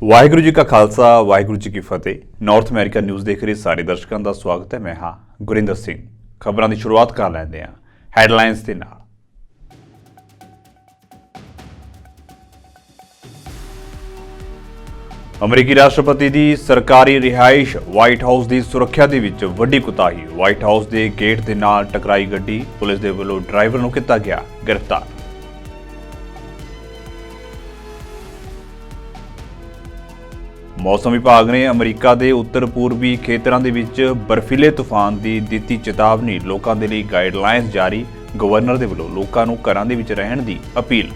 ਵਾਹਿਗੁਰੂ ਜੀ ਕਾ ਖਾਲਸਾ ਵਾਹਿਗੁਰੂ ਜੀ ਕੀ ਫਤਿਹ। North America news ਦੇਖ ਰਹੇ ਸਾਰੇ ਦਰਸ਼ਕਾਂ ਦਾ ਸਵਾਗਤ ਹੈ। ਮੈਂ ਹਾਂ ਗੁਰਿੰਦਰ ਸਿੰਘ। ਖਬਰਾਂ ਦੀ ਸ਼ੁਰੂਆਤ ਕਰ ਲੈਂਦੇ ਹਾਂ ਹੈਡਲਾਈਨਸ ਦੇ ਨਾਲ। ਅਮਰੀਕੀ ਰਾਸ਼ਟਰਪਤੀ ਦੀ ਸਰਕਾਰੀ ਰਿਹਾਇਸ਼ ਵਾਈਟ ਹਾਊਸ ਦੀ ਸੁਰੱਖਿਆ ਦੇ ਵਿੱਚ ਵੱਡੀ ਕੁਤਾਹੀ। ਵਾਈਟ ਹਾਊਸ ਦੇ ਗੇਟ ਦੇ ਨਾਲ ਟਕਰਾਈ ਗੱਡੀ, ਪੁਲਿਸ ਦੇ ਵੱਲੋਂ ਡਰਾਈਵਰ ਨੂੰ ਕੀਤਾ ਗਿਆ ਗ੍ਰਿਫਤਾਰ। ਮੌਸਮ ਵਿਭਾਗ ਨੇ ਅਮਰੀਕਾ ਦੇ ਉੱਤਰ ਪੂਰਬੀ ਖੇਤਰਾਂ ਦੇ ਵਿੱਚ ਬਰਫੀਲੇ ਤੂਫਾਨ ਦੀ ਦਿੱਤੀ ਚੇਤਾਵਨੀ। ਲੋਕਾਂ ਦੇ ਲਈ ਗਾਈਡਲਾਈਨਸ ਜਾਰੀ। ਗਵਰਨਰ ਦੇ ਵੱਲੋਂ ਲੋਕਾਂ ਨੂੰ ਘਰਾਂ ਦੇ ਵਿੱਚ ਰਹਿਣ ਦੀ ਅਪੀਲ।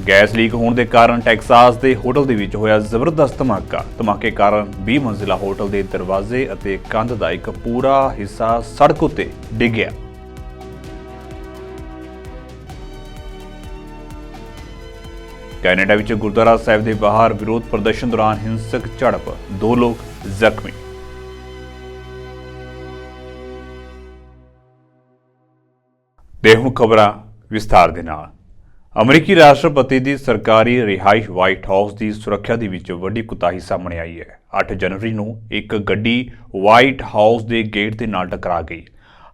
ਗੈਸ ਲੀਕ ਹੋਣ ਦੇ ਕਾਰਨ ਟੈਕਸਾਸ ਦੇ ਹੋਟਲ ਦੇ ਵਿੱਚ ਹੋਇਆ ਜ਼ਬਰਦਸਤ ਧਮਾਕਾ। ਧਮਾਕੇ ਕਾਰਨ 20 ਮੰਜ਼ਿਲਾ ਹੋਟਲ ਦੇ ਦਰਵਾਜ਼ੇ ਅਤੇ ਕੰਧ ਦਾ ਇੱਕ ਪੂਰਾ ਹਿੱਸਾ ਸੜਕ ਉੱਤੇ ਡਿੱਗ ਗਿਆ। ਕੈਨੇਡਾ ਵਿੱਚ ਗੁਰਦੁਆਰਾ ਸਾਹਿਬ ਦੇ ਬਾਹਰ ਵਿਰੋਧ ਪ੍ਰਦਰਸ਼ਨ ਦੌਰਾਨ ਹਿੰਸਕ ਝੜਪ, 2 ਲੋਕ ਜ਼ਖਮੀ। ਤੇ ਹੁਣ ਖਬਰਾਂ ਵਿਸਥਾਰ ਦੇ ਨਾਲ। ਅਮਰੀਕੀ ਰਾਸ਼ਟਰਪਤੀ ਦੀ ਸਰਕਾਰੀ ਰਿਹਾਇਸ਼ ਵਾਈਟ ਹਾਊਸ ਦੀ ਸੁਰੱਖਿਆ ਦੇ ਵਿੱਚ ਵੱਡੀ ਕੁਤਾਹੀ ਸਾਹਮਣੇ ਆਈ ਹੈ। 8 ਜਨਵਰੀ ਨੂੰ ਇੱਕ ਗੱਡੀ ਵਾਈਟ ਹਾਊਸ ਦੇ ਗੇਟ ਦੇ ਨਾਲ ਟਕਰਾ ਗਈ।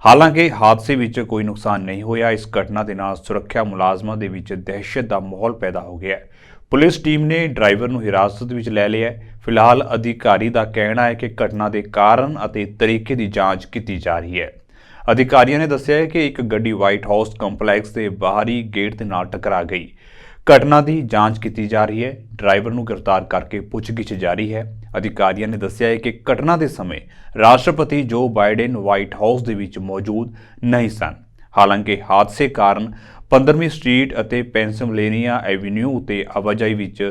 ਹਾਲਾਂਕਿ ਹਾਦਸੇ ਵਿੱਚ ਕੋਈ ਨੁਕਸਾਨ ਨਹੀਂ ਹੋਇਆ। ਇਸ ਘਟਨਾ ਦੇ ਨਾਲ ਸੁਰੱਖਿਆ ਮੁਲਾਜ਼ਮਾਂ ਦੇ ਵਿੱਚ ਦਹਿਸ਼ਤ ਦਾ ਮਾਹੌਲ ਪੈਦਾ ਹੋ ਗਿਆ ਹੈ। ਪੁਲਿਸ ਟੀਮ ਨੇ ਡਰਾਈਵਰ ਨੂੰ ਹਿਰਾਸਤ ਵਿੱਚ ਲੈ ਲਿਆ ਹੈ। ਫਿਲਹਾਲ ਅਧਿਕਾਰੀ ਦਾ ਕਹਿਣਾ ਹੈ ਕਿ ਘਟਨਾ ਦੇ ਕਾਰਨ ਅਤੇ ਤਰੀਕੇ ਦੀ ਜਾਂਚ ਕੀਤੀ ਜਾ ਰਹੀ ਹੈ। ਅਧਿਕਾਰੀਆਂ ਨੇ ਦੱਸਿਆ ਹੈ ਕਿ ਇੱਕ ਗੱਡੀ ਵਾਈਟ ਹਾਊਸ ਕੰਪਲੈਕਸ ਦੇ ਬਾਹਰੀ ਗੇਟ ਦੇ ਨਾਲ ਟਕਰਾ ਗਈ। ਘਟਨਾ ਦੀ ਜਾਂਚ ਕੀਤੀ ਜਾ ਰਹੀ ਹੈ। ਡਰਾਈਵਰ ਨੂੰ ਗ੍ਰਿਫਤਾਰ ਕਰਕੇ ਪੁੱਛਗਿੱਛ ਜਾਰੀ ਹੈ। ਅਧਿਕਾਰੀਆਂ ਨੇ ਦੱਸਿਆ ਹੈ ਕਿ ਘਟਨਾ ਦੇ ਸਮੇਂ ਰਾਸ਼ਟਰਪਤੀ ਜੋ ਬਾਈਡਨ ਵਾਈਟ ਹਾਊਸ ਦੇ ਵਿੱਚ ਮੌਜੂਦ ਨਹੀਂ ਸਨ। ਹਾਲਾਂਕਿ ਹਾਦਸੇ ਕਾਰਨ 15ਵੀਂ ਸਟਰੀਟ ਅਤੇ ਪੈਂਸਿਲਵੇਨੀਆ ਐਵੀਨਿਊ ਉੱਤੇ ਆਵਾਜਾਈ ਵਿੱਚ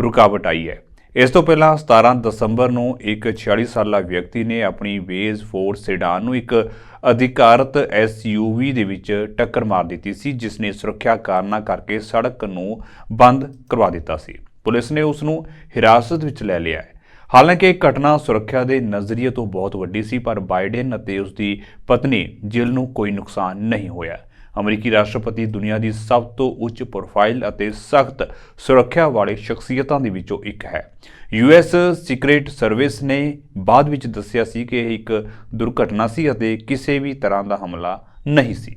ਰੁਕਾਵਟ ਆਈ ਹੈ। ਇਸ ਤੋਂ ਪਹਿਲਾਂ 17 ਦਸੰਬਰ ਨੂੰ ਇੱਕ 46 ਸਾਲਾ ਵਿਅਕਤੀ ਨੇ ਆਪਣੀ ਵੇਜ਼ ਫੋਰਡ ਸੈਡਾਨ ਨੂੰ ਇੱਕ ਅਧਿਕਾਰਤ SUV ਦੇ ਵਿੱਚ ਟੱਕਰ ਮਾਰ ਦਿੱਤੀ ਸੀ, ਜਿਸ ਨੇ ਸੁਰੱਖਿਆ ਕਾਰਨਾਂ ਕਰਕੇ ਸੜਕ ਨੂੰ ਬੰਦ ਕਰਵਾ ਦਿੱਤਾ ਸੀ। ਪੁਲਿਸ ਨੇ ਉਸ ਨੂੰ ਹਿਰਾਸਤ ਵਿੱਚ ਲੈ ਲਿਆ ਹੈ। ਹਾਲਾਂਕਿ ਇਹ ਘਟਨਾ ਸੁਰੱਖਿਆ ਦੇ ਨਜ਼ਰੀਏ ਤੋਂ ਬਹੁਤ ਵੱਡੀ ਸੀ, ਪਰ ਬਾਈਡਨ ਅਤੇ ਉਸ ਦੀ ਪਤਨੀ ਜਿਲ ਨੂੰ ਕੋਈ ਨੁਕਸਾਨ ਨਹੀਂ ਹੋਇਆ। ਅਮਰੀਕੀ ਰਾਸ਼ਟਰਪਤੀ ਦੁਨੀਆ ਦੀ ਸਭ ਤੋਂ ਉੱਚ ਪ੍ਰੋਫਾਈਲ ਅਤੇ ਸਖਤ ਸੁਰੱਖਿਆ ਵਾਲੇ ਸ਼ਖਸੀਅਤਾਂ ਦੇ ਵਿੱਚੋਂ ਇੱਕ ਹੈ। US ਸੀਕ੍ਰੇਟ ਸਰਵਿਸ ਨੇ ਬਾਅਦ ਵਿੱਚ ਦੱਸਿਆ ਸੀ ਕਿ ਇਹ ਇੱਕ ਦੁਰਘਟਨਾ ਸੀ ਅਤੇ ਕਿਸੇ ਵੀ ਤਰ੍ਹਾਂ ਦਾ ਹਮਲਾ ਨਹੀਂ ਸੀ।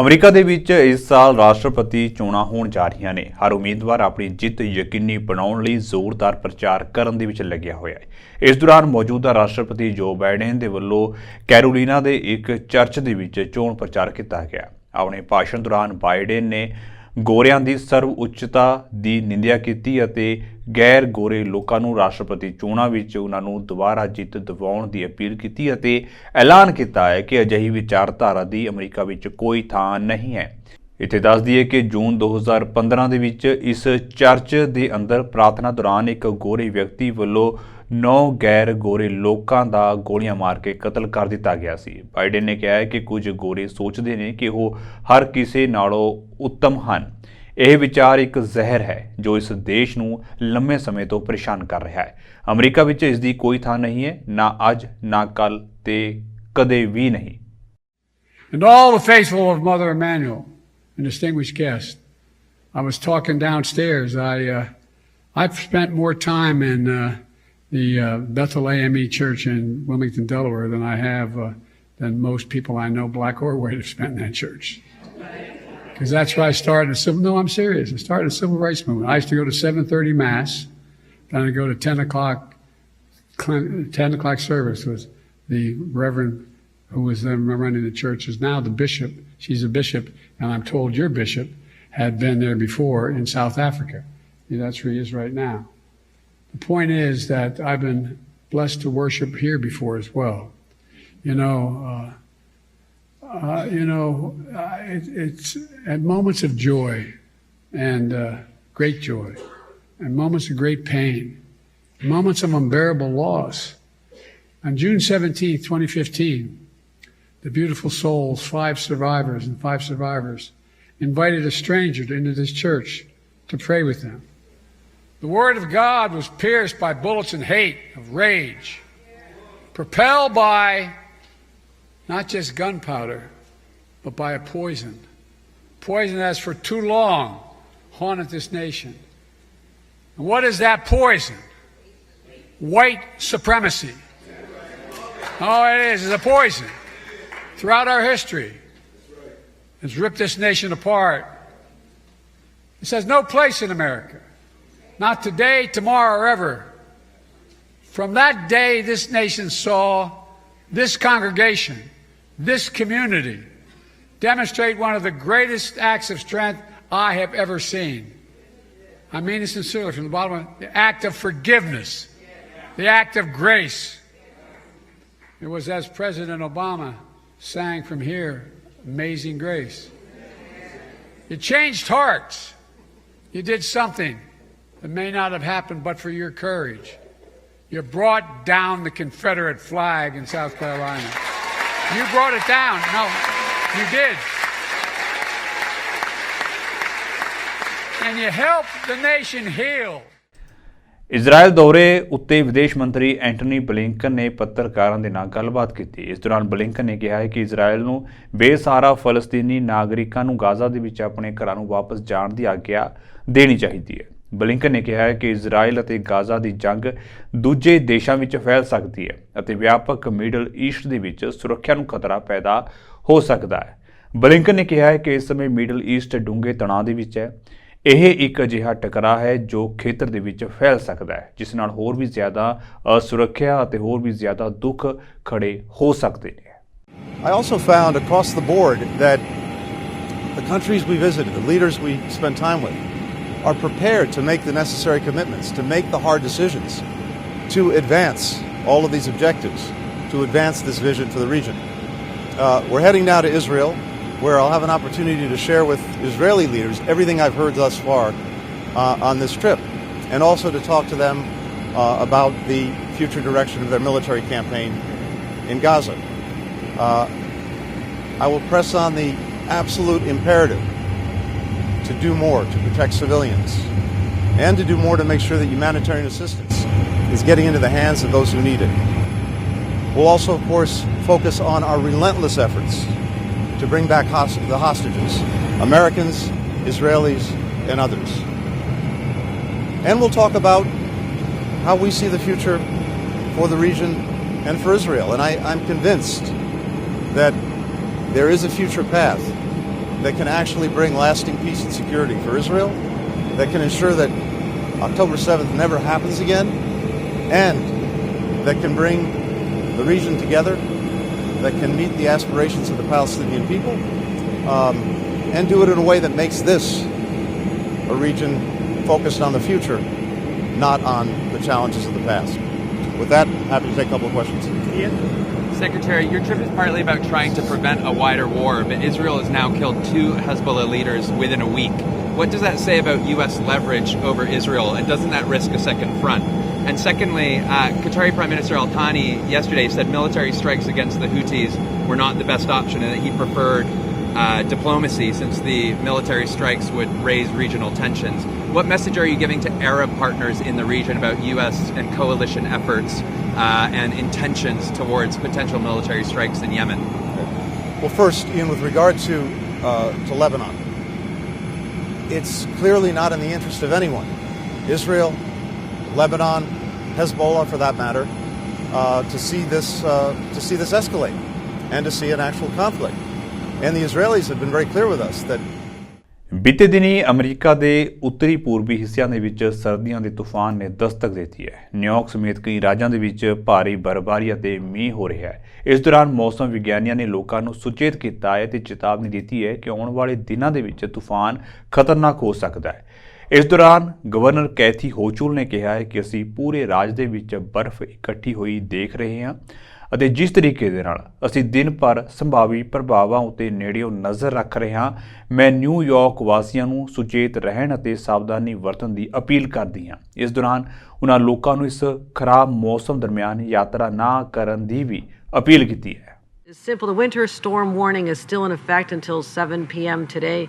ਅਮਰੀਕਾ ਦੇ ਵਿੱਚ ਇਸ ਸਾਲ ਰਾਸ਼ਟਰਪਤੀ ਚੋਣਾਂ ਹੋਣ ਜਾ ਰਹੀਆਂ ਨੇ। ਹਰ ਉਮੀਦਵਾਰ ਆਪਣੀ ਜਿੱਤ ਯਕੀਨੀ ਬਣਾਉਣ ਲਈ ਜ਼ੋਰਦਾਰ ਪ੍ਰਚਾਰ ਕਰਨ ਦੇ ਵਿੱਚ ਲੱਗਿਆ ਹੋਇਆ ਹੈ। ਇਸ ਦੌਰਾਨ ਮੌਜੂਦਾ ਰਾਸ਼ਟਰਪਤੀ ਜੋ ਬਾਈਡਨ ਦੇ ਵੱਲੋਂ ਕੈਰੋਲੀਨਾ ਦੇ ਇੱਕ ਚਰਚ ਦੇ ਵਿੱਚ ਚੋਣ ਪ੍ਰਚਾਰ ਕੀਤਾ ਗਿਆ। ਆਪਣੇ ਭਾਸ਼ਣ ਦੌਰਾਨ ਬਾਈਡਨ ਨੇ ਗੋਰਿਆਂ ਦੀ ਸਰਵ ਉੱਚਤਾ ਦੀ ਨਿੰਦਿਆ ਕੀਤੀ ਅਤੇ ਗੈਰ ਗੋਰੇ ਲੋਕਾਂ ਨੂੰ ਰਾਸ਼ਟਰਪਤੀ ਚੋਣਾਂ ਵਿੱਚ ਉਹਨਾਂ ਨੂੰ ਦੁਬਾਰਾ ਜਿੱਤ ਦਿਵਾਉਣ ਦੀ ਅਪੀਲ ਕੀਤੀ ਅਤੇ ਐਲਾਨ ਕੀਤਾ ਹੈ ਕਿ ਅਜਿਹੀ ਵਿਚਾਰਧਾਰਾ ਦੀ ਅਮਰੀਕਾ ਵਿੱਚ ਕੋਈ ਥਾਂ ਨਹੀਂ ਹੈ। ਇੱਥੇ ਦੱਸ ਦਈਏ ਕਿ ਜੂਨ 2015 ਦੇ ਵਿੱਚ ਇਸ ਚਰਚ ਦੇ ਅੰਦਰ ਪ੍ਰਾਰਥਨਾ ਦੌਰਾਨ ਇੱਕ ਗੋਰੇ ਵਿਅਕਤੀ ਵੱਲੋਂ 9 ਗੈਰ ਗੋਰੇ ਲੋਕਾਂ ਦਾ ਗੋਲੀਆਂ ਮਾਰ ਕੇ ਕਤਲ ਕਰ ਦਿੱਤਾ ਗਿਆ ਸੀ। ਬਾਈਡਨ ਨੇ ਕਿਹਾ ਹੈ ਕਿ ਕੁਝ ਗੋਰੇ ਸੋਚਦੇ ਨੇ ਕਿ ਉਹ ਹਰ ਕਿਸੇ ਨਾਲੋਂ ਉੱਤਮ ਹਨ। ਇਹ ਵਿਚਾਰ ਇੱਕ ਜ਼ਹਿਰ ਹੈ ਜੋ ਇਸ ਦੇਸ਼ ਨੂੰ ਲੰਮੇ ਸਮੇਂ ਤੋਂ ਪਰੇਸ਼ਾਨ ਕਰ ਰਿਹਾ ਹੈ। ਅਮਰੀਕਾ ਵਿੱਚ ਇਸ ਦੀ ਕੋਈ ਥਾਂ ਨਹੀਂ ਹੈ, ਨਾ ਅੱਜ, ਨਾ ਕੱਲ ਤੇ ਕਦੇ ਵੀ ਨਹੀਂ। And all the faithful of Mother Emanuel and distinguished guests, I was talking downstairs. I've spent more time in the Bethel AME Church in Wilmington, Delaware than I have than most people I know, black or white, have spent in that church. Because that's where I started a civil. No, I'm serious. I started a civil rights movement. I used to go to 7:30 Mass, then I'd go to 10 o'clock. 10 o'clock service was the Reverend who was then running the church is now the bishop. She's a bishop, and I'm told your bishop had been there before in South Africa. Yeah, that's where he is right now. The point is that I've been blessed to worship here before as well. It's at moments of joy and great joy, and moments of great pain, moments of unbearable loss. On June 17th, 2015, the beautiful souls, 5 survivors, invited a stranger into this church to pray with them. The word of God was pierced by bullets and hate, of rage, propelled by not just gunpowder, but by a poison poison that has for too long haunted this nation. And what is that poison? White supremacy. Oh, it is. It's a poison. Throughout our history, it's ripped this nation apart. This has no place in America. Not today, tomorrow, or ever. From that day, this nation saw this congregation, this community, demonstrate one of the greatest acts of strength I have ever seen. I mean it sincerely from the bottom of the act of forgiveness, the act of grace. It was as President Obama sang from here, Amazing Grace. You changed hearts. You did something that may not have happened but for your courage. You brought down the Confederate flag in South Carolina. You brought it down. No, you did. And you helped the nation heal. Israel ਦੌਰੇ ਉੱਤੇ ਵਿਦੇਸ਼ ਮੰਤਰੀ Antony Blinken ਨੇ ਪੱਤਰਕਾਰਾਂ ਦੇ ਨਾਲ ਗੱਲਬਾਤ ਕੀਤੀ। ਇਸ ਦੌਰਾਨ ਬਲਿੰਕਨ ਨੇ ਕਿਹਾ ਹੈ ਕਿ ਇਜ਼ਰਾਈਲ ਨੂੰ ਬੇਸਹਾਰਾ ਫਲਸਤੀਨੀ ਨਾਗਰਿਕਾਂ ਨੂੰ ਗਾਜ਼ਾ ਦੇ ਵਿੱਚ ਆਪਣੇ ਘਰਾਂ ਨੂੰ ਵਾਪਸ ਜਾਣ ਦੀ ਆਗਿਆ ਦੇਣੀ ਚਾਹੀਦੀ ਹੈ। ਬਲਿੰਕਨ ਨੇ ਕਿਹਾ ਹੈ ਕਿ ਇਜ਼ਰਾਈਲ ਅਤੇ ਗਾਜ਼ਾ ਦੀ ਜੰਗ ਦੂਜੇ ਦੇਸ਼ਾਂ ਵਿੱਚ ਫੈਲ ਸਕਦੀ ਹੈ ਅਤੇ ਵਿਆਪਕ ਮਿਡਲ ਈਸਟ ਦੇ ਵਿੱਚ ਸੁਰੱਖਿਆ ਨੂੰ ਖਤਰਾ ਪੈਦਾ ਹੋ ਸਕਦਾ ਹੈ। ਬਲਿੰਕਨ ਨੇ ਕਿਹਾ ਹੈ ਕਿ ਇਸ ਸਮੇਂ ਮਿਡਲ ਈਸਟ ਡੂੰਘੇ ਤਣਾਅ ਦੇ ਵਿੱਚ ਹੈ। ਇਹ ਇੱਕ ਅਜਿਹਾ ਟਕਰਾਅ ਹੈ ਜੋ ਖੇਤਰ ਦੇ ਵਿੱਚ ਫੈਲ ਸਕਦਾ ਹੈ, ਜਿਸ ਨਾਲ ਹੋਰ ਵੀ ਜ਼ਿਆਦਾ ਅਸੁਰੱਖਿਆ ਅਤੇ ਹੋਰ ਵੀ ਜ਼ਿਆਦਾ ਦੁੱਖ ਖੜੇ ਹੋ ਸਕਦੇ ਨੇ। I also found across the board that the countries we visited, the leaders we spent time with, are prepared to make the necessary commitments, to make the hard decisions, to advance all of these objectives, to advance this vision for the region. We're heading now to Israel, where I'll have an opportunity to share with Israeli leaders everything I've heard thus far on this trip, and also to talk to them about the future direction of their military campaign in Gaza. I will press on the absolute imperative to do more to protect civilians and to do more to make sure that humanitarian assistance is getting into the hands of those who need it. We'll also, of course, focus on our relentless efforts to bring back the hostages, Americans, Israelis, and others. And we'll talk about how we see the future for the region and for Israel. And I'm convinced that there is a future path that can actually bring lasting peace and security for Israel, that can ensure that October 7th never happens again, and that can bring the region together, that can meet the aspirations of the Palestinian people, and do it in a way that makes this a region focused on the future, not on the challenges of the past. With that, happy to take a couple of questions. Ian? Secretary, your trip is partly about trying to prevent a wider war, but Israel has now killed 2 Hezbollah leaders within a week. What does that say about U.S. leverage over Israel, and doesn't that risk a second front? And secondly, Qatari Prime Minister Al-Thani yesterday said military strikes against the Houthis were not the best option and that he preferred diplomacy since the military strikes would raise regional tensions. What message are you giving to Arab partners in the region about U.S. and coalition efforts and intentions towards potential military strikes in Yemen? Well, first, Ian, with regard to Lebanon, it's clearly not in the interest of anyone, Israel, Lebanon, Hezbollah for that matter, to see this escalate and to see an actual conflict. And the Israelis have been very clear with us that ਬੀਤੇ ਦਿਨੀ America ਦੇ ਉੱਤਰੀ ਪੂਰਬੀ ਹਿੱਸਿਆਂ ਦੇ ਵਿੱਚ ਸਰਦੀਆਂ ਦੇ ਤੂਫਾਨ ਨੇ ਦਸਤਕ ਦਿੱਤੀ ਹੈ। ਨਿਊਯਾਰਕ ਸਮੇਤ ਕਈ ਰਾਜਾਂ ਦੇ ਵਿੱਚ ਭਾਰੀ ਬਰਫ਼ਬਾਰੀ ਅਤੇ ਮੀਂਹ ਹੋ ਰਿਹਾ ਹੈ। ਇਸ ਦੌਰਾਨ ਮੌਸਮ ਵਿਗਿਆਨੀਆਂ ਨੇ ਲੋਕਾਂ ਨੂੰ ਸੁਚੇਤ ਕੀਤਾ ਹੈ ਤੇ ਚੇਤਾਵਨੀ ਦਿੱਤੀ ਹੈ ਕਿ ਆਉਣ ਵਾਲੇ ਦਿਨਾਂ ਦੇ ਵਿੱਚ ਤੂਫਾਨ ਖਤਰਨਾਕ ਹੋ ਸਕਦਾ ਹੈ। ਇਸ ਦੌਰਾਨ ਗਵਰਨਰ ਕੈਥੀ ਹੋਚੁਲ ਨੇ ਕਿਹਾ ਹੈ ਕਿ ਅਸੀਂ ਪੂਰੇ ਰਾਜ ਦੇ ਵਿੱਚ ਬਰਫ਼ ਇਕੱਠੀ ਹੋਈ ਦੇਖ ਰਹੇ ਹਾਂ ਅਤੇ ਜਿਸ ਤਰੀਕੇ ਦੇ ਨਾਲ ਅਸੀਂ ਦਿਨ ਭਰ ਸੰਭਾਵੀ ਪ੍ਰਭਾਵਾਂ ਉੱਤੇ ਨੇੜਿਓਂ ਨਜ਼ਰ ਰੱਖ ਰਹੇ ਹਾਂ, ਮੈਂ ਨਿਊਯਾਰਕ ਵਾਸੀਆਂ ਨੂੰ ਸੁਚੇਤ ਰਹਿਣ ਅਤੇ ਸਾਵਧਾਨੀ ਵਰਤਣ ਦੀ ਅਪੀਲ ਕਰਦੀ ਹਾਂ। ਇਸ ਦੌਰਾਨ ਉਹਨਾਂ ਲੋਕਾਂ ਨੂੰ ਇਸ ਖਰਾਬ ਮੌਸਮ ਦਰਮਿਆਨ ਯਾਤਰਾ ਨਾ ਕਰਨ ਦੀ ਵੀ ਅਪੀਲ ਕੀਤੀ ਹੈ। It's simple. The winter storm warning is still in effect until 7 p.m. today.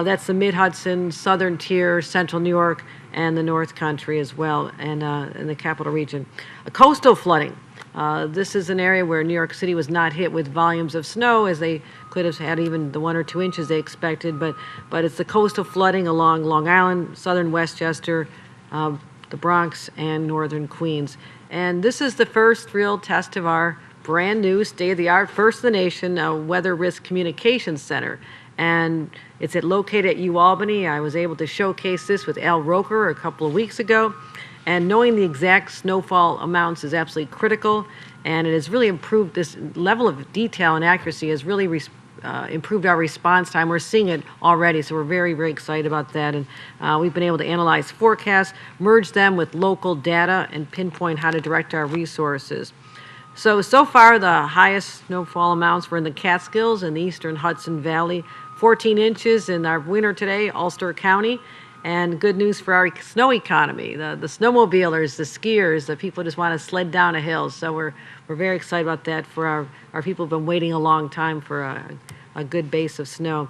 That's the Mid-Hudson, Southern Tier, Central New York, and the North Country as well, and in the capital region. Coastal flooding This is an area where New York City was not hit with volumes of snow, as they could have had even the 1 or 2 inches they expected, but it's the coastal flooding along Long Island, southern Westchester, the Bronx, and northern Queens. And this is the first real test of our brand new state-of-the-art, first in the nation, Weather Risk Communications Center. And it's located at UAlbany. I was able to showcase this with Al Roker a couple of weeks ago. And knowing the exact snowfall amounts is absolutely critical. And it has really improved, this level of detail and accuracy has really improved our response time. We're seeing it already, so we're very, very excited about that. And we've been able to analyze forecasts, merge them with local data, and pinpoint how to direct our resources. So far, the highest snowfall amounts were in the Catskills and the eastern Hudson Valley, 14 inches in our winter today, Ulster County. And good news for our snow economy, the snowmobilers, the skiers, the people who just want to sled down a hill. So we're very excited about that for our people who've been waiting a long time for a good base of snow.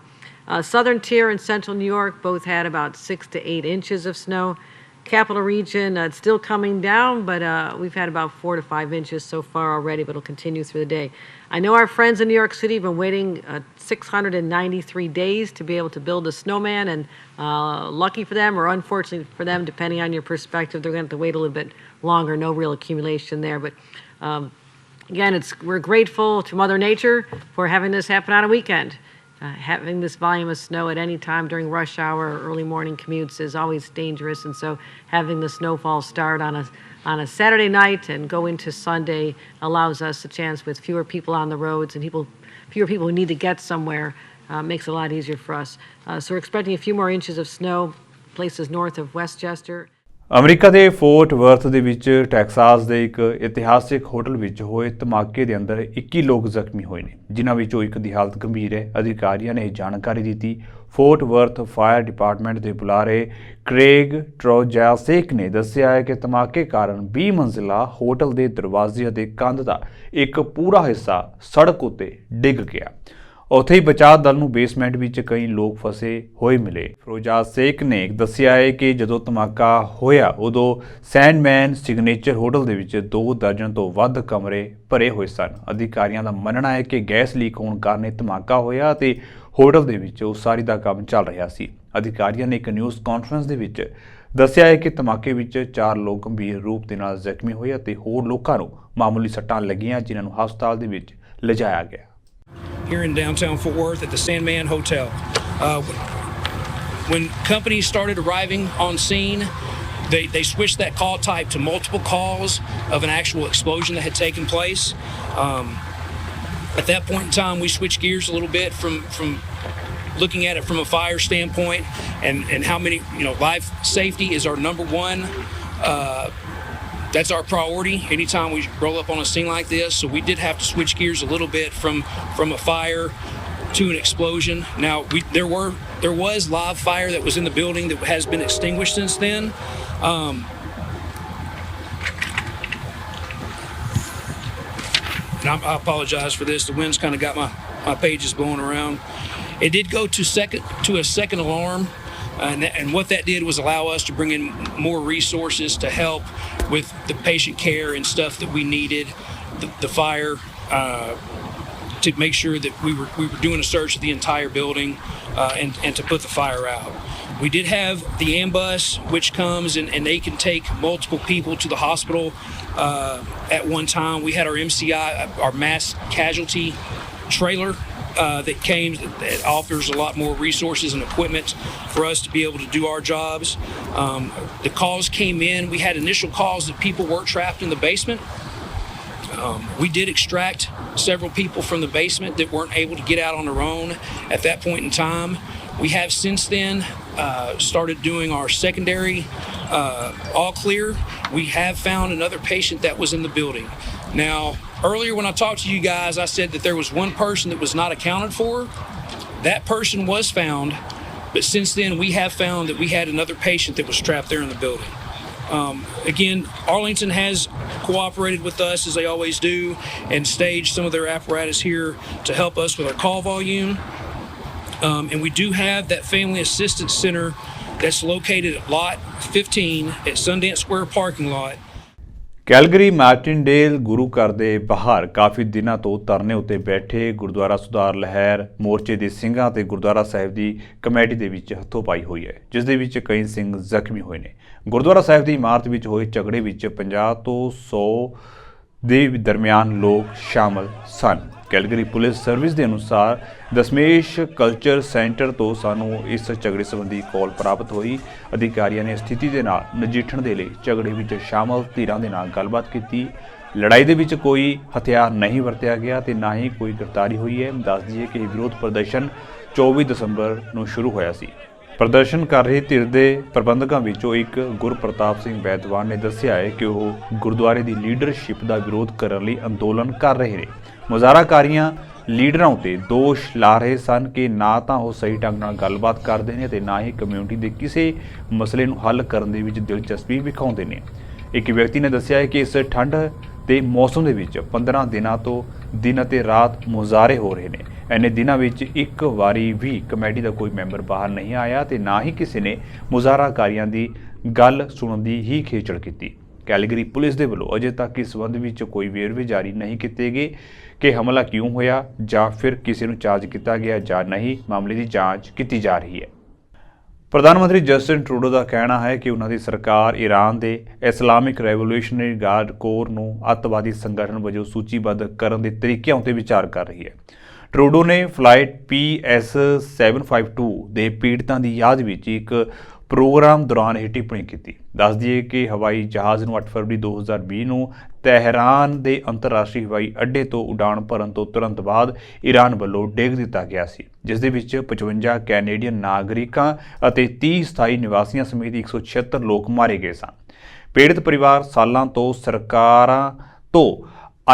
Southern tier and central New York both had about 6 to 8 inches of snow. Capital region, it's still coming down, but we've had about 4 to 5 inches so far already, but it'll continue through the day. I know our friends in New York City have been waiting 693 days to be able to build a snowman, and lucky for them, or unfortunately for them, depending on your perspective, they're going to have to wait a little bit longer. No real accumulation there, but again, we're grateful to Mother Nature for having this happen on a weekend. Having this volume of snow at any time during rush hour or early morning commutes is always dangerous, and so having the snowfall start on a Saturday night and go into Sunday allows us a chance, with fewer people on the roads and fewer people who need to get somewhere, makes it a lot easier for us. So we're expecting a few more inches of snow, places north of Westchester. America ਦੇ fort worth ਦੇ ਵਿੱਚ Texas ਦੇ ਇੱਕ ਇਤਿਹਾਸਿਕ hotel ਵਿੱਚ ਹੋਏ ਧਮਾਕੇ ਦੇ ਅੰਦਰ 21 ਲੋਕ ਜ਼ਖਮੀ ਹੋਏ ਨੇ, ਜਿਨ੍ਹਾਂ ਵਿੱਚੋਂ ਇੱਕ ਦੀ ਹਾਲਤ ਗੰਭੀਰ ਹੈ। ਅਧਿਕਾਰੀਆਂ ਨੇ ਇਹ ਜਾਣਕਾਰੀ ਦਿੱਤੀ। ਫੋਰਟ ਵਰਥ ਫਾਇਰ ਡਿਪਾਰਟਮੈਂਟ ਦੇ ਬੁਲਾਰੇ ਕ੍ਰੇਗ ਟ੍ਰੋਜੈਸਿਕ ਨੇ ਦੱਸਿਆ ਹੈ ਕਿ ਧਮਾਕੇ ਕਾਰਨ 20 ਮੰਜ਼ਿਲਾ ਹੋਟਲ ਦੇ ਦਰਵਾਜ਼ੇ ਅਤੇ ਕੰਧ ਦਾ ਇੱਕ ਪੂਰਾ ਹਿੱਸਾ ਸੜਕ ਉੱਤੇ ਡਿੱਗ ਗਿਆ। ਉੱਥੇ ਹੀ ਬਚਾਅ ਦਲ ਨੂੰ ਬੇਸਮੈਂਟ ਵਿੱਚ ਕਈ ਲੋਕ ਫਸੇ ਹੋਏ ਮਿਲੇ। ਫਿਰੋਜ਼ਾ ਸੇਖ ਨੇ ਦੱਸਿਆ ਹੈ ਕਿ ਜਦੋਂ ਧਮਾਕਾ ਹੋਇਆ ਉਦੋਂ ਸੈਂਡਮੈਨ ਸਿਗਨੇਚਰ ਹੋਟਲ ਦੇ ਵਿੱਚ 2 ਦਰਜਨ ਤੋਂ ਵੱਧ ਕਮਰੇ ਭਰੇ ਹੋਏ ਸਨ। ਅਧਿਕਾਰੀਆਂ ਦਾ ਮੰਨਣਾ ਹੈ ਕਿ ਗੈਸ ਲੀਕ ਹੋਣ ਕਾਰਨ ਇਹ ਧਮਾਕਾ ਹੋਇਆ ਅਤੇ ਹੋਟਲ ਦੇ ਵਿੱਚ ਉਸਾਰੀ ਦਾ ਕੰਮ ਚੱਲ ਰਿਹਾ ਸੀ। ਅਧਿਕਾਰੀਆਂ ਨੇ ਇੱਕ ਨਿਊਜ਼ ਕਾਨਫਰੰਸ ਦੇ ਵਿੱਚ ਦੱਸਿਆ ਹੈ ਕਿ ਧਮਾਕੇ ਵਿੱਚ 4 ਲੋਕ ਗੰਭੀਰ ਰੂਪ ਦੇ ਨਾਲ ਜ਼ਖਮੀ ਹੋਏ ਅਤੇ ਹੋਰ ਲੋਕਾਂ ਨੂੰ ਮਾਮੂਲੀ ਸੱਟਾਂ ਲੱਗੀਆਂ, ਜਿਨ੍ਹਾਂ ਨੂੰ ਹਸਪਤਾਲ ਦੇ ਵਿੱਚ ਲਿਜਾਇਆ ਗਿਆ। Here in downtown Fort Worth at the Sandman Hotel. When companies started arriving on scene, they switched that call type to multiple calls of an actual explosion that had taken place. At that point in time, we switched gears a little bit from looking at it from a fire standpoint and how many, life safety is our number one. That's our priority anytime we roll up on a scene like this. So we did have to switch gears a little bit from a fire to an explosion. Now there was live fire that was in the building that has been extinguished since then. And I apologize for this. The wind's kind of got my pages blowing around. It did go to a second alarm. And what that did was allow us to bring in more resources to help with the patient care and stuff that we needed, the fire, to make sure that we were doing a search of the entire building and to put the fire out. We did have the ambulance, which comes and they can take multiple people to the hospital at one time. We had our MCI, our mass casualty trailer, that came, that offers a lot more resources and equipment for us to be able to do our jobs. The calls came in. We had initial calls that people were trapped in the basement. We did extract several people from the basement that weren't able to get out on their own at that point in time. We have since then started doing our secondary all clear. We have found another patient that was in the building. Now, earlier when I talked to you guys, I said that there was one person that was not accounted for. That person was found, but since then we have found that we had another patient that was trapped there in the building. Again, Arlington has cooperated with us, as they always do, and staged some of their apparatus here to help us with our call volume. And we do have that Family Assistance Center that's located at Lot 15 at Sundance Square parking lot. Calgary Martindale ਗੁਰੂ ਘਰ ਦੇ ਬਾਹਰ ਕਾਫੀ ਦਿਨਾਂ ਤੋਂ ਧਰਨੇ ਉੱਤੇ ਬੈਠੇ ਗੁਰਦੁਆਰਾ ਸੁਧਾਰ ਲਹਿਰ ਮੋਰਚੇ ਦੇ ਸਿੰਘਾਂ ਤੇ ਗੁਰਦੁਆਰਾ ਸਾਹਿਬ ਦੀ ਕਮੇਟੀ ਦੇ ਵਿੱਚ ਹੱਥੋਂ-ਪਾਈ ਹੋਈ ਹੈ, ਜਿਸ ਦੇ ਵਿੱਚ ਕਈ ਸਿੰਘ ਜ਼ਖਮੀ ਹੋਏ ਨੇ। ਗੁਰਦੁਆਰਾ ਸਾਹਿਬ ਦੀ ਇਮਾਰਤ ਵਿੱਚ ਹੋਏ ਝਗੜੇ ਵਿੱਚ 50 ਤੋਂ 100 ਦੇ ਦਰਮਿਆਨ ਲੋਕ ਸ਼ਾਮਲ ਸਨ। ਕੈਲਗਰੀ ਪੁਲਿਸ ਸਰਵਿਸ ਦੇ ਅਨੁਸਾਰ ਦਸਮੇਸ਼ ਕਲਚਰ ਸੈਂਟਰ ਤੋਂ ਸਾਨੂੰ ਇਸ ਝਗੜੇ ਸੰਬੰਧੀ ਕਾਲ ਪ੍ਰਾਪਤ ਹੋਈ। ਅਧਿਕਾਰੀਆਂ ਨੇ ਸਥਿਤੀ ਦੇ ਨਾਲ ਨਜਿੱਠਣ ਦੇ ਲਈ ਝਗੜੇ ਵਿੱਚ ਸ਼ਾਮਲ ਧਿਰਾਂ ਦੇ ਨਾਲ ਗੱਲਬਾਤ ਕੀਤੀ। ਲੜਾਈ ਦੇ ਵਿੱਚ ਕੋਈ ਹਥਿਆਰ ਨਹੀਂ ਵਰਤਿਆ ਗਿਆ ਤੇ ਨਾ ਹੀ ਕੋਈ ਗ੍ਰਿਫਤਾਰੀ ਹੋਈ ਹੈ। ਦੱਸ ਦਈਏ ਕਿ ਇਹ ਵਿਰੋਧ ਪ੍ਰਦਰਸ਼ਨ 24 ਦਸੰਬਰ ਨੂੰ ਸ਼ੁਰੂ ਹੋਇਆ ਸੀ। ਪ੍ਰਦਰਸ਼ਨ ਕਰ ਰਹੇ ਧਿਰ ਦੇ ਪ੍ਰਬੰਧਕਾਂ ਵਿੱਚੋਂ ਇੱਕ ਗੁਰਪ੍ਰਤਾਪ ਸਿੰਘ ਬੈਦਵਾਨ ਨੇ ਦੱਸਿਆ ਹੈ ਕਿ ਉਹ ਗੁਰਦੁਆਰੇ ਦੀ ਲੀਡਰਸ਼ਿਪ ਦਾ ਵਿਰੋਧ ਕਰਨ ਲਈ ਅੰਦੋਲਨ ਕਰ ਰਹੇ ਨੇ। ਮੁਜ਼ਾਹਰਾਕਾਰੀਆਂ ਲੀਡਰਾਂ ਉੱਤੇ ਦੋਸ਼ ਲਾ ਰਹੇ ਸਨ ਕਿ ਨਾ ਤਾਂ ਉਹ ਸਹੀ ਢੰਗ ਨਾਲ ਗੱਲਬਾਤ ਕਰਦੇ ਨੇ ਤੇ ਨਾ ਹੀ ਕਮਿਊਨਿਟੀ ਦੇ ਕਿਸੇ ਮਸਲੇ ਨੂੰ ਹੱਲ ਕਰਨ ਦੇ ਵਿੱਚ ਦਿਲਚਸਪੀ ਵਿਖਾਉਂਦੇ ਨੇ। ਇੱਕ ਵਿਅਕਤੀ ਨੇ ਦੱਸਿਆ ਹੈ ਕਿ ਇਸ ਠੰਡ ਦੇ ਮੌਸਮ ਦੇ ਵਿੱਚ 15 ਦਿਨਾਂ ਤੋਂ ਦਿਨ ਅਤੇ ਰਾਤ ਮੁਜ਼ਾਹਰੇ ਹੋ ਰਹੇ ਨੇ। ਇੰਨੇ ਦਿਨਾਂ ਵਿੱਚ ਇੱਕ ਵਾਰੀ ਵੀ ਕਮੇਟੀ ਦਾ ਕੋਈ ਮੈਂਬਰ ਬਾਹਰ ਨਹੀਂ ਆਇਆ ਤੇ ਨਾ ਹੀ ਕਿਸੇ ਨੇ ਮੁਜ਼ਾਹਰਾਕਾਰੀਆਂ ਦੀ ਗੱਲ ਸੁਣਨ ਦੀ ਹੀ ਖੇਚਲ ਕੀਤੀ। ਕੈਲਗਰੀ ਪੁਲਿਸ ਦੇ ਵੱਲੋਂ ਅਜੇ ਤੱਕ ਇਸ ਸੰਬੰਧ ਵਿੱਚ ਕੋਈ ਵੇਰਵੇ ਜਾਰੀ ਨਹੀਂ ਕੀਤੇ ਗਏ ਕਿ ਹਮਲਾ ਕਿਉਂ ਹੋਇਆ ਜਾਂ ਫਿਰ ਕਿਸੇ ਨੂੰ ਚਾਰਜ ਕੀਤਾ ਗਿਆ ਜਾਂ ਨਹੀਂ। ਮਾਮਲੇ ਦੀ ਜਾਂਚ ਕੀਤੀ ਜਾ ਰਹੀ ਹੈ। ਪ੍ਰਧਾਨ ਮੰਤਰੀ ਜਸਟਿਨ ਟਰੂਡੋ ਦਾ ਕਹਿਣਾ ਹੈ ਕਿ ਉਹਨਾਂ ਦੀ ਸਰਕਾਰ ਈਰਾਨ ਦੇ ਇਸਲਾਮਿਕ ਰੈਵੋਲੂਸ਼ਨਰੀ ਗਾਰਡ ਕੋਰ ਨੂੰ ਅੱਤਵਾਦੀ ਸੰਗਠਨ ਵਜੋਂ ਸੂਚੀਬੱਧ ਕਰਨ ਦੇ ਤਰੀਕਿਆਂ ਉੱਤੇ ਵਿਚਾਰ ਕਰ ਰਹੀ ਹੈ। ਟਰੂਡੋ ਨੇ ਫਲਾਈਟ PS752 ਦੇ ਪੀੜਤਾਂ ਦੀ ਯਾਦ ਵਿੱਚ ਇੱਕ ਪ੍ਰੋਗਰਾਮ ਦੌਰਾਨ ਇਹ ਟਿੱਪਣੀ ਕੀਤੀ। ਦੱਸ ਦਈਏ ਕਿ ਹਵਾਈ ਜਹਾਜ਼ ਨੂੰ 8 ਫਰਵਰੀ 2020 ਨੂੰ ਤਹਿਰਾਨ ਦੇ ਅੰਤਰਰਾਸ਼ਟਰੀ ਹਵਾਈ ਅੱਡੇ ਤੋਂ ਉਡਾਣ ਭਰਨ ਤੋਂ ਤੁਰੰਤ ਬਾਅਦ ਈਰਾਨ ਵੱਲੋਂ ਡੇਗ ਦਿੱਤਾ ਗਿਆ ਸੀ, ਜਿਸ ਦੇ ਵਿੱਚ 55 ਕੈਨੇਡੀਅਨ ਨਾਗਰਿਕਾਂ ਅਤੇ 30 ਸਥਾਈ ਨਿਵਾਸੀਆਂ ਸਮੇਤ 176 ਲੋਕ ਮਾਰੇ ਗਏ ਸਨ। ਪੀੜਤ ਪਰਿਵਾਰ ਸਾਲਾਂ ਤੋਂ ਸਰਕਾਰਾਂ ਤੋਂ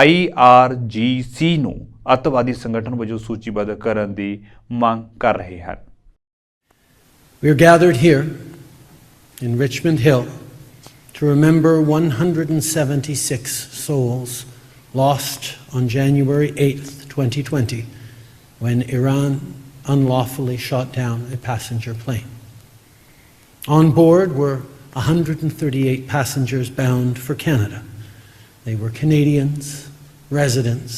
IRGC ਨੂੰ ਅੱਤਵਾਦੀ ਸੰਗਠਨ ਵਜੋਂ ਸੂਚੀਬੱਧ ਕਰਨ ਦੀ ਮੰਗ ਕਰ ਰਹੇ ਹਨ। We are gathered here in Richmond Hill to remember 176 souls lost on January 8th, 2020, when Iran unlawfully shot down a passenger plane. On board were 138 passengers bound for Canada. They were Canadians, residents,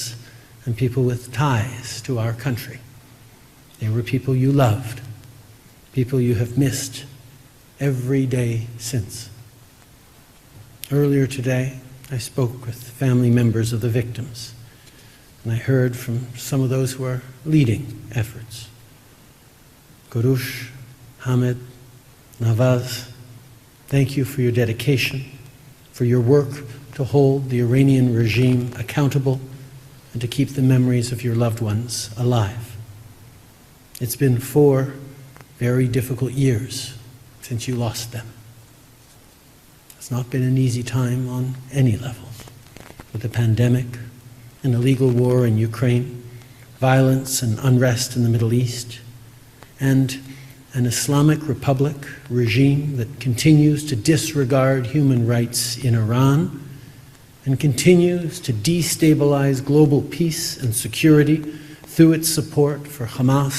and people with ties to our country. They were people you loved, people you have missed every day since. Earlier today, I spoke with family members of the victims, and I heard from some of those who are leading efforts. Gurush, Hamid, Nawaz, thank you for your dedication, for your work to hold the Iranian regime accountable and to keep the memories of your loved ones alive. It's been 4 very difficult years since you lost them. It's not been an easy time on any level, with the pandemic, an illegal war in Ukraine, violence and unrest in the Middle East, and an Islamic Republic regime that continues to disregard human rights in Iran and continues to destabilize global peace and security through its support for Hamas,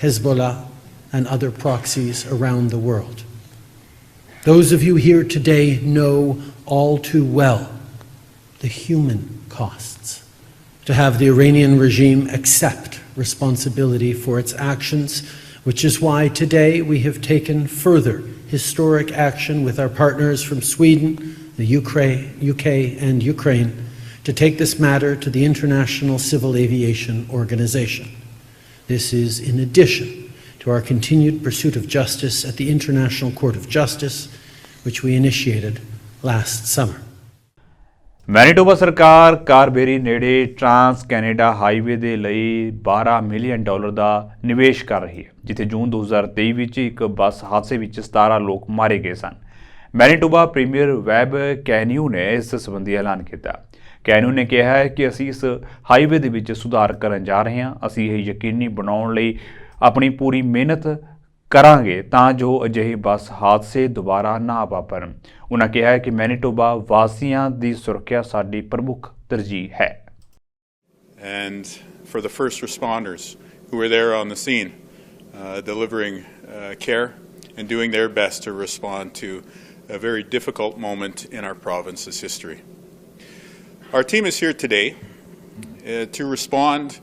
Hezbollah, and other proxies around the world. Those of you here today know all too well the human costs to have the Iranian regime accept responsibility for its actions, which is why today we have taken further historic action with our partners from Sweden, the UK and Ukraine to take this matter to the International Civil Aviation Organization. This is in addition to our continued pursuit of justice at the International Court of Justice, which we initiated last summer. Manitoba ਸਰਕਾਰ ਕਾਰਬੇਰੀ ਨੇੜੇ trans Canada highway ਦੇ ਲਈ $12 million ਦਾ ਨਿਵੇਸ਼ ਕਰ ਰਹੀ ਹੈ, ਜਿੱਥੇ ਜੂਨ 2023 ਵਿੱਚ ਇੱਕ ਬੱਸ ਹਾਦਸੇ ਵਿੱਚ 17 ਲੋਕ ਮਾਰੇ ਗਏ ਸਨ। ਮੈਨੀਟੋਬਾ ਪ੍ਰੀਮੀਅਰ ਵੈਬ ਕੈਨਿਊ ਨੇ ਇਸ ਸੰਬੰਧੀ ਐਲਾਨ ਕੀਤਾ। ਕੈਨਿਊ ਨੇ ਕਿਹਾ ਹੈ ਕਿ ਅਸੀਂ ਇਸ ਹਾਈਵੇ ਦੇ ਵਿੱਚ ਸੁਧਾਰ ਕਰਨ ਜਾ ਰਹੇ ਹਾਂ। ਅਸੀਂ ਇਹ ਯਕੀਨੀ ਬਣਾਉਣ ਲਈ ਆਪਣੀ ਪੂਰੀ ਮਿਹਨਤ ਕਰਾਂਗੇ ਤਾਂ ਜੋ ਅਜਿਹੇ ਬੱਸ ਹਾਦਸੇ ਦੁਬਾਰਾ ਨਾ ਵਾਪਰਨ। ਉਹਨਾਂ ਕਿਹਾ ਹੈ ਕਿ ਮੈਨੀਟੋਬਾ ਵਾਸੀਆਂ ਦੀ ਸੁਰੱਖਿਆ ਸਾਡੀ ਪ੍ਰਮੁੱਖ ਤਰਜੀਹ ਹੈ। And for the first responders who were there on the scene, delivering care and doing their best to respond to a very difficult moment in our province's history. Our team is here today to respond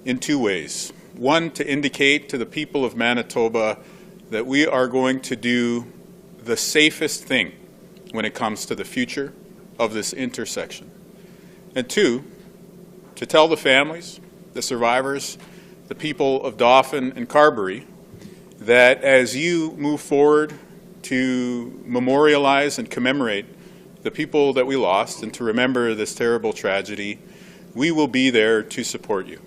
in two ways. One, to indicate to the people of Manitoba that we are going to do the safest thing when it comes to the future of this intersection. And two, to tell the families, the survivors, the people of Dauphin and Carberry, that as you move forward to memorialize and commemorate the people that we lost and to remember this terrible tragedy, we will be there to support you.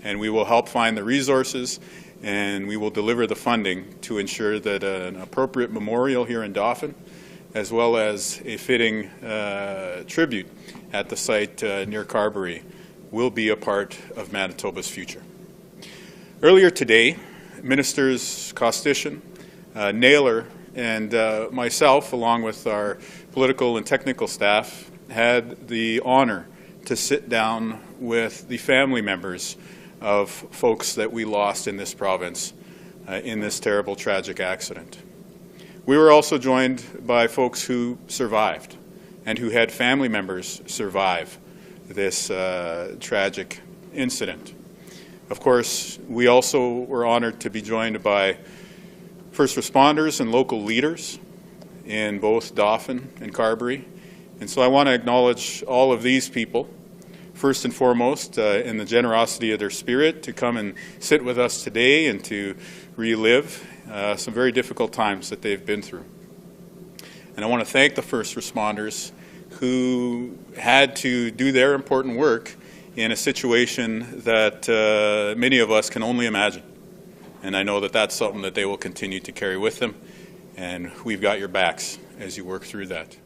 And we will help find the resources and we will deliver the funding to ensure that an appropriate memorial here in Dauphin, as well as a fitting tribute at the site near Carberry, will be a part of Manitoba's future. Earlier today, Ministers Costician, Naylor, and myself, along with our political and technical staff, had the honor to sit down with the family members of folks that we lost in this province in this terrible, tragic accident. We were also joined by folks who survived and who had family members survive this tragic incident. Of course, we also were honored to be joined by first responders and local leaders in both Dauphin and Carberry. And so I want to acknowledge all of these people, first and foremost, in the generosity of their spirit to come and sit with us today and to relive some very difficult times that they've been through. And I want to thank the first responders who had to do their important work in a situation that many of us can only imagine. And I know that that's something that they will continue to carry with them, and we've got your backs as you work through that.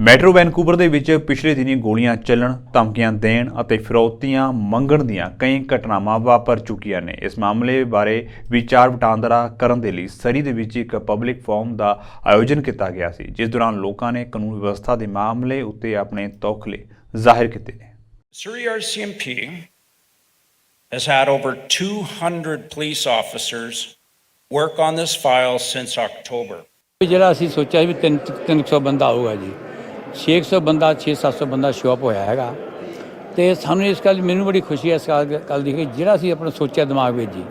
Metro Vancouver ਦੇ ਵਿੱਚ ਪਿਛਲੇ ਦਿਨੀ ਗੋਲੀਆਂ ਚੱਲਣ, ਧਮਕੀਆਂ ਦੇਣ ਅਤੇ ਫਿਰੌਤੀਆਂ ਮੰਗਣ ਦੀਆਂ ਕਈ ਘਟਨਾਵਾਂ ਵਾਪਰ ਚੁੱਕੀਆਂ ਨੇ। ਇਸ ਮਾਮਲੇ ਬਾਰੇ ਵਿਚਾਰ ਵਟਾਂਦਰਾ ਕਰਨ ਦੇ ਲਈ ਸਰੀ ਦੇ ਵਿੱਚ ਇੱਕ ਪਬਲਿਕ ਫੋਰਮ ਦਾ ਆਯੋਜਨ ਕੀਤਾ ਗਿਆ ਸੀ, ਜਿਸ ਦੌਰਾਨ ਲੋਕਾਂ ਨੇ ਕਾਨੂੰਨ ਵਿਵਸਥਾ ਦੇ ਮਾਮਲੇ ਉੱਤੇ ਆਪਣੇ ਤੌਖਲੇ ਜ਼ਾਹਿਰ ਕੀਤੇ ਨੇ। Surrey RCMP has had over 200 police officers work on this file since October. ਜਿਹੜਾ ਅਸੀਂ ਸੋਚਿਆ ਵੀ 300 ਬੰਦਾ ਆਊਗਾ ਜੀ, 600 ਬੰਦਾ 600-700 ਬੰਦਾ ਸ਼ੋਅ ਹੋਇਆ ਹੈਗਾ। ਤੇ ਸਾਨੂੰ ਇਸ ਗੱਲ ਮੈਨੂੰ ਬੜੀ ਖੁਸ਼ੀ ਹੈ ਇਸ ਗੱਲ ਦੀ ਕਿ ਜਿਹੜਾ ਅਸੀਂ ਆਪਣਾ ਸੋਚਿਆ ਦਿਮਾਗ ਵਿੱਚ ਜੀ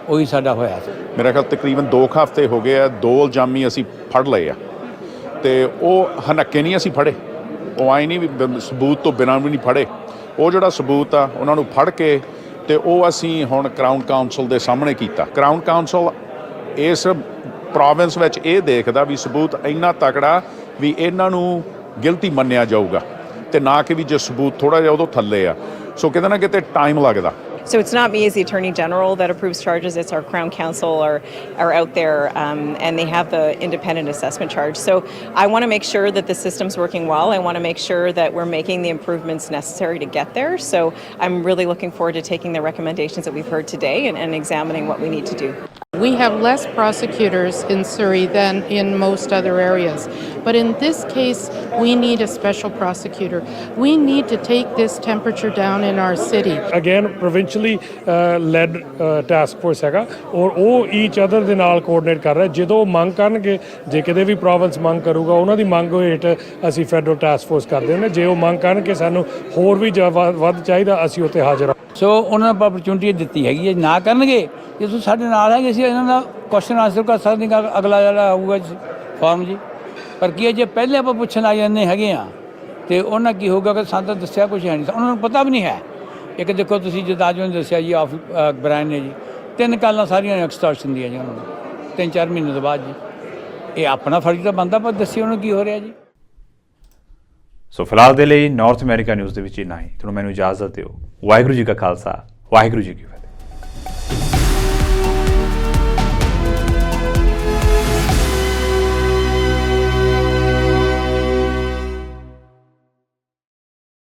ਉਹੀ ਸਾਡਾ ਹੋਇਆ ਸੀ। ਮੇਰਾ ਖਿਆਲ ਤਕਰੀਬਨ 2 ਹਫ਼ਤੇ ਹੋ ਗਏ ਆ, 2 ਇਲਜ਼ਾਮੀ ਅਸੀਂ ਫੜ ਲਏ ਆ ਤੇ ਉਹ ਹਨੱਕੇ ਨਹੀਂ ਅਸੀਂ ਫੜੇ, ਉਹ ਆਈ ਨਹੀਂ ਵੀ ਸਬੂਤ ਤੋਂ ਬਿਨਾਂ ਵੀ ਨਹੀਂ ਫੜੇ। ਉਹ ਜਿਹੜਾ ਸਬੂਤ ਆ ਉਹਨਾਂ ਨੂੰ ਫੜ ਕੇ ਤੇ ਉਹ ਅਸੀਂ ਹੁਣ ਕਰਾਊਨ ਕਾਉਂਸਲ ਦੇ ਸਾਹਮਣੇ ਕੀਤਾ। ਕਰਾਊਨ ਕਾਉਂਸਲ ਇਸ ਪ੍ਰੋਵਿੰਸ ਵਿੱਚ ਇਹ ਦੇਖਦਾ ਵੀ ਸਬੂਤ ਇੰਨਾ ਤਕੜਾ ਵੀ ਇਹਨਾਂ ਨੂੰ ਗਿਲਟੀ ਮੰਨਿਆ ਜਾਊਗਾ ਤੇ ਨਾ ਕਿ ਵੀ ਜੇ ਸਬੂਤ ਥੋੜ੍ਹਾ ਜਿਹਾ ਉਦੋਂ ਥੱਲੇ ਆ। ਸੋ ਕਿਤੇ ਨਾ ਕਿਤੇ ਟਾਈਮ ਲੱਗਦਾ। So it's not me as the Attorney General that approves charges, it's our Crown Counsel are out there and they have the independent assessment charge. So I want to make sure that the system's working well. I want to make sure that we're making the improvements necessary to get there. So I'm really looking forward to taking the recommendations that we've heard today and examining what we need to do. We have less prosecutors in Surrey than in most other areas. But in this case, we need a special prosecutor. We need to take this temperature down in our city. Again, provincially led task force ਹੈਗਾ ਔਰ ਉਹ each other ਦੇ ਨਾਲ coordinate ਕਰ ਰਿਹਾ। ਜਦੋਂ ਮੰਗ ਕਰਨਗੇ, ਜੇ ਕਿਤੇ ਵੀ ਪ੍ਰੋਵਿੰਸ ਮੰਗ ਕਰੂਗਾ ਉਹਨਾਂ ਦੀ ਮੰਗ ਹੇਠ ਅਸੀਂ ਫੈਡਰਲ ਟਾਸਕ ਫੋਰਸ ਕਰਦੇ ਹੁੰਦੇ। ਜੇ ਉਹ ਮੰਗ ਕਰਨਗੇ ਸਾਨੂੰ ਹੋਰ ਵੀ ਵੱਧ ਚਾਹੀਦਾ, ਅਸੀਂ ਉੱਥੇ ਹਾਜ਼ਰ ਹਾਂ। ਸੋ ਉਹਨਾਂ ਨੂੰ ਅਪਰਚੂਨਿਟੀ ਦਿੱਤੀ ਹੈਗੀ ਹੈ, ਨਾ ਕਰਨਗੇ ਜੇ ਤੁਸੀਂ ਸਾਡੇ ਨਾਲ ਹੈਗੇ ਅਸੀਂ ਇਹਨਾਂ ਦਾ ਕੁਐਸਚਨ ਆਨਸਰ ਕਰ ਸਕਦੇ ਹਾਂ ਅਗਲਾ ਜਿਹੜਾ ਆਊਗਾ ਫਾਰਮ ਜੀ। ਪਰ ਕੀ ਹੈ ਜੇ ਪਹਿਲੇ ਆਪਾਂ ਪੁੱਛਣ ਆ ਜਾਂਦੇ ਹੈਗੇ ਆ ਤੇ ਉਹਨਾਂ ਕੀ ਹੋਊਗਾ ਕਿ ਸਾਨੂੰ ਤਾਂ ਦੱਸਿਆ ਕੁਛ ਹੈ ਨਹੀਂ, ਉਹਨਾਂ ਨੂੰ ਪਤਾ ਵੀ ਨਹੀਂ ਹੈ। ਇੱਕ ਦੇਖੋ ਤੁਸੀਂ ਜਿੱਦਾਂ ਅੱਜ ਉਹਨੇ ਦੱਸਿਆ ਜੀ ਬ੍ਰਾਇਨ ਨੇ ਜੀ 3 ਕਾਲਾਂ ਸਾਰੀਆਂ ਐਕਸਟੋਰਸ਼ਨ ਦੀਆਂ ਜੀ ਉਹਨਾਂ ਨੂੰ 3-4 ਮਹੀਨੇ ਤੋਂ ਬਾਅਦ ਜੀ। ਇਹ ਆਪਣਾ ਫਰਜ਼ ਤਾਂ ਬਣਦਾ, ਪਰ ਦੱਸਿਓ ਉਹਨੂੰ ਕੀ ਹੋ ਰਿਹਾ ਜੀ। ਸੋ ਫਿਲਹਾਲ ਦੇ ਲਈ ਨਾਰਥ ਅਮਰੀਕਾ ਨਿਊਜ਼ ਦੇ ਵਿੱਚ ਇੰਨਾ ਹੀ। ਤੁਹਾਨੂੰ ਮੈਨੂੰ ਇਜਾਜ਼ਤ ਦਿਓ। ਵਾਹਿਗੁਰੂ ਜੀ ਕਾ ਖਾਲਸਾ, ਵਾਹਿਗੁਰੂ ਜੀ ਕੀ ਫਤਿਹ।